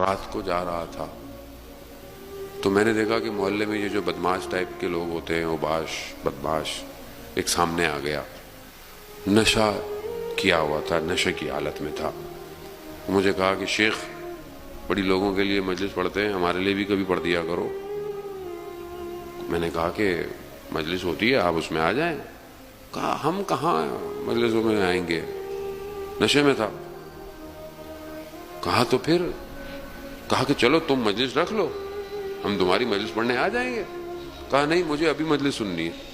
رات کو جا رہا تھا تو میں نے دیکھا کہ محلے میں یہ جو بدماش ٹائپ کے لوگ ہوتے ہیں، اوباش بدماش، ایک سامنے آ گیا، نشہ کیا ہوا تھا، نشے کی حالت میں تھا۔ مجھے کہا کہ شیخ بڑی لوگوں کے لیے مجلس پڑھتے ہیں، ہمارے لیے بھی کبھی پڑھ دیا کرو۔ میں نے کہا کہ مجلس ہوتی ہے، آپ اس میں آ جائیں۔ کہا ہم کہاں مجلسوں میں آئیں گے، نشے میں تھا۔ کہا تو پھر، کہا کہ چلو تم مجلس رکھ لو، ہم تمہاری مجلس پڑھنے آ جائیں گے۔ کہا نہیں، مجھے ابھی مجلس سننی ہے۔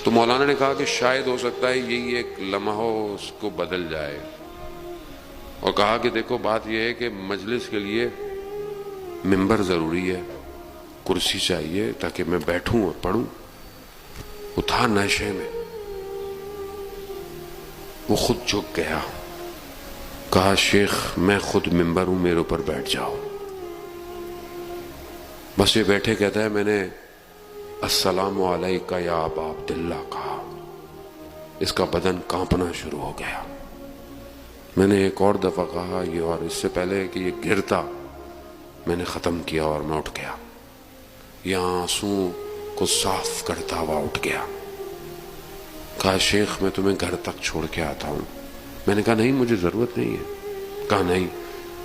تو مولانا نے کہا کہ شاید ہو سکتا ہے یہی ایک لمحہ اس کو بدل جائے، اور کہا کہ دیکھو بات یہ ہے کہ مجلس کے لیے ممبر ضروری ہے، کرسی چاہیے تاکہ میں بیٹھوں اور پڑھوں۔ وہ تھا نشے میں، وہ خود جھک گیا، کہا شیخ میں خود ممبر ہوں، میرے اوپر بیٹھ جاؤ۔ بس یہ بیٹھے کہتا ہے میں نے السلام علیکہ یا ابا عبداللہ کہا، اس کا بدن کانپنا شروع ہو گیا۔ میں نے ایک اور دفعہ کہا یہ، اور اس سے پہلے کہ یہ گرتا میں نے ختم کیا اور میں اٹھ گیا، یہ آنسوں کو صاف کرتا ہوا اٹھ گیا۔ کہا شیخ میں تمہیں گھر تک چھوڑ کے آتا ہوں۔ میں نے کہا نہیں، مجھے ضرورت نہیں ہے۔ کہا نہیں،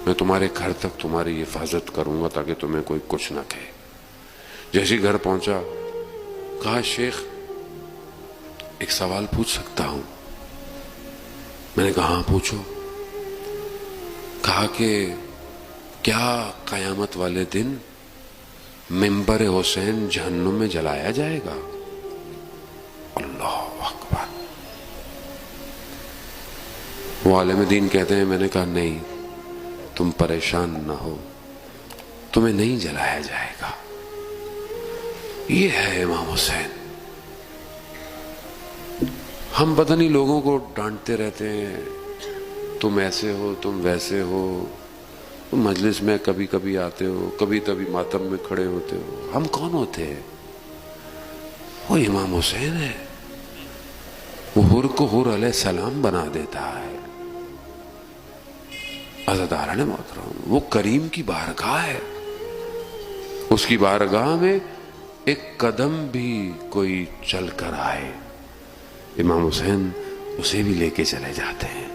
میں تمہارے گھر تک تمہاری حفاظت کروں گا تاکہ تمہیں کوئی کچھ نہ کہے۔ جیسے ہی گھر پہنچا کہا شیخ ایک سوال پوچھ سکتا ہوں؟ میں نے کہا ہاں پوچھو۔ کہا کہ کیا قیامت والے دن ممبر حسین جہنم میں جلایا جائے گا؟ اللہ اکبر۔ وہ عالم دین کہتے ہیں، میں نے کہا نہیں، تم پریشان نہ ہو، تمہیں نہیں جلایا جائے گا۔ یہ ہے امام حسین۔ ہم پتہ نہیں لوگوں کو ڈانٹتے رہتے ہیں، تم ایسے ہو، تم ویسے ہو، تم مجلس میں کبھی کبھی آتے ہو، کبھی کبھی ماتم میں کھڑے ہوتے ہو۔ ہم کون ہوتے ہیں؟ وہ امام حسین ہے، وہ حر کو حر علیہ السلام بنا دیتا ہے۔ عزاداران محترم، وہ کریم کی بارگاہ ہے، اس کی بارگاہ میں ایک قدم بھی کوئی چل کر آئے، امام حسین اسے بھی لے کے چلے جاتے ہیں۔